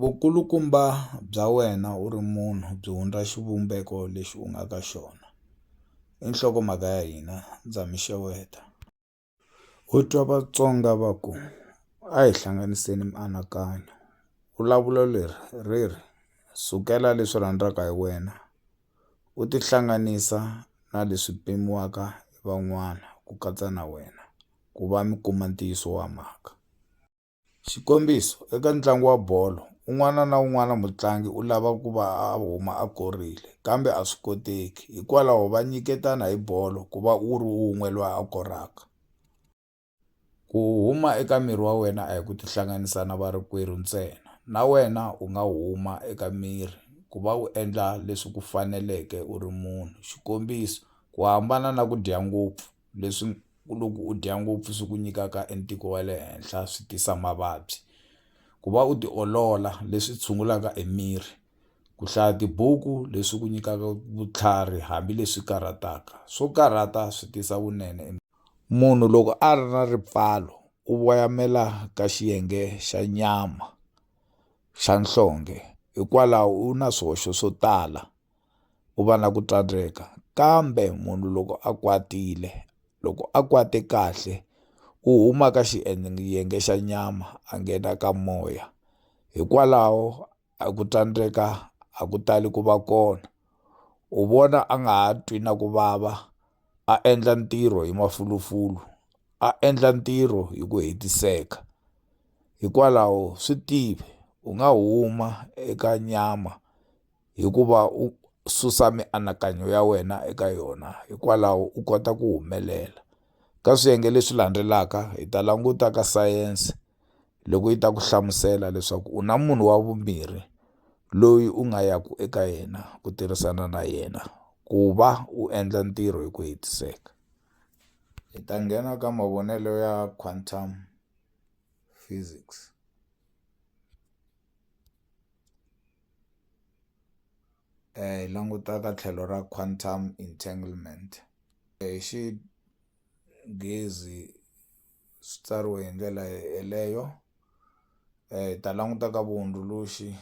Vukulukumba bya wena u ri munhu byi hundza xivumbeko lexi u nga ka xona. I nhlokomhaka ya hina, ndza mi xeweta. U twa Vatsonga va ku a hi hlanganiseni mianakanyo. Vulavulo leri ri ri sukela leswi rhandzaka hi wena u tihlanganisa na leswi pimiwaka hi van'wana ku katsa na wena ku va mi kuma ntiyiso wa mhaka. Xikombiso, eka ntlangu wa bolo un'wana na un'wana mutlangi u lava ku va a huma a korile kambe a swi koteki hikwalaho va nyiketana hi bolo ku va u ri wun'we loyi a koraka. Ku huma eka miri wa wena a hi ku tihlanganisa na varikwerhu ntsena, na wena u nga huma eka miri ku va u endla leswi ku faneleke u ri munhu. Xikombiso, ku hambana na ku dya ngopfu, leswi loko u dya ngopfu swi ku nyikaka entiko wa le henhla swi tisa mavabyi. Ku va u tiolola leswi tshungulaka emiri, ku hlaya tibuku leswi ku nyikaka vutlhari hambileswi karhataka. Swo karhata swi tisa vunene. Munhu loko a ri na ripfalo u voyamela ka xiyenge xa nyama xa nhlonge hikwalaho u na swihoxo swo tala, u va na ku tsandzeka. Kambe munhu loko a kwate kahle u huma ka xiyenge xa nyama a nghena ka moya, hikwalaho a ku tsandzeka a ku tali ku va kona. U vona a nga ha twi na ku vava, a endla ntirho hi mafulufulu, a endla ntirho hi ku hetiseka. Hikwalaho swi tivi, u nga huma eka nyama hikuva u susa mianakanyo ya wena eka yona hikwalaho u kota ku humelela. Ka swiyenge leswi landzelaka hi ta languta ka sayense loko yi ta ku hlamusela leswaku u na munhu wa vumbirhi loyi u nga yaku eka yena ku tirhisana na yena ku va u endla ntirho hi ku hetiseka. Hi ta nghena ka mavonelo ya quantum physics. Hi languta ka tlhelo ra quantum entanglement. Hi xinghezi swi tsariwe hi ndlela yeleyo. Hi ta languta ka vuhundzuluxi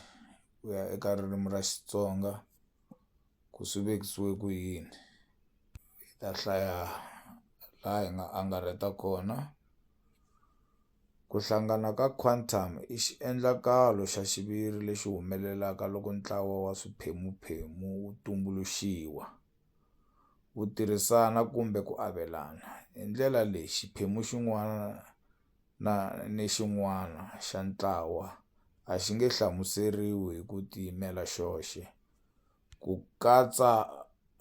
ku ya eka ririmi ra Xitsonga ku swi vekisiwe ku yini. Hi ta hlaya laha hi nga angarheta kona. Ku hlangana ka quantum i xiendlakalo xa xiviri lexi humelelaka loko ntlawa wa swiphemuphemu wu tumbuluxiwa, wu tirhisana kumbe ku avelana. Hi ndlela leyi xiphemu xin'wana ni xin'wana xa ntlawa a xi nge hlamuseriwi hi ku tiyimela xoxe, ku katsa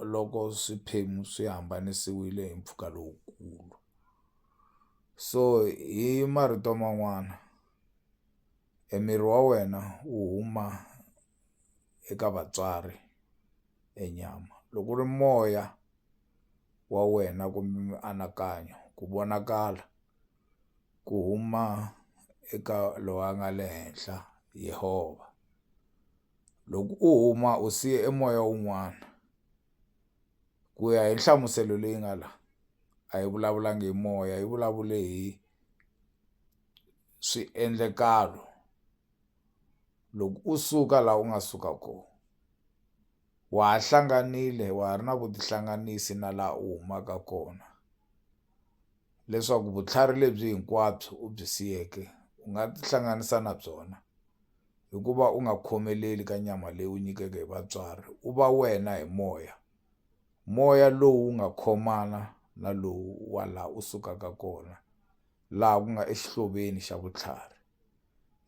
loko swiphemu swi hambanisiwile hi mpfhuka lowukulu. So hi marito man'wana, emiri wa wena wu huma eka vatswari enyama. Loko ri moya wa wena kumbe mianakanyo, ku vonakala ku huma eka loyi a nga le henhla, Yehovha. Loko u huma u siye emoya wun'wana, ku ya hi nhlamuselo leyi nga laha a yi vulavulangi hi moya, yi vulavule hi swiendlekalo. Loko u suka laha u nga suka kona wa ha hlanganile, wa ha ri na vutihlanganisi na laha u humaka kona, leswaku vutlhari lebyi hinkwabyo u byi siyeke u nga tihlanganisa na byona hikuva u nga khomeleli ka nyama leyi u nyikeke hi vatswari. U va wena hi moya, moya lowu wu nga khomana na lowu wa laha u sukaka kona, laha ku nga exihloveni xa vutlhari.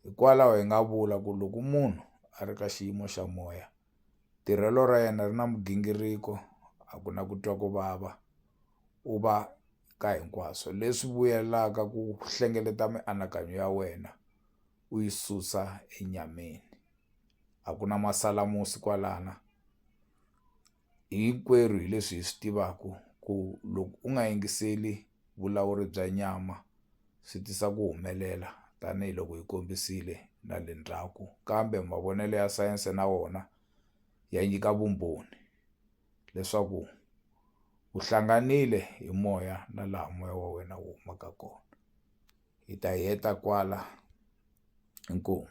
Hikwalaho hi nga vula ku loko munhu a ri ka xiyimo xa moya, tirhelo ra yena ri na migingiriko, a ku na ku twa ku vava, u va ka hinkwaswo leswi vuyelaka ku hlengeleta mianakanyo ya wena u yi susa enyameni. A ku na masalamusi kwalana. Hinkwerhu hi leswi hi swi tivaka ku loko u nga yingiseli vulawuri bya nyama swi tisa ku humelela tanihiloko hi kombisile na le ndzhaku. Kambe mavonelo ya sayense na wona ya nyika vumbhoni leswaku u hlanganile hi moya na laha moya wa wena wu humaka kona. Hi ta heta kwala. Inkomu.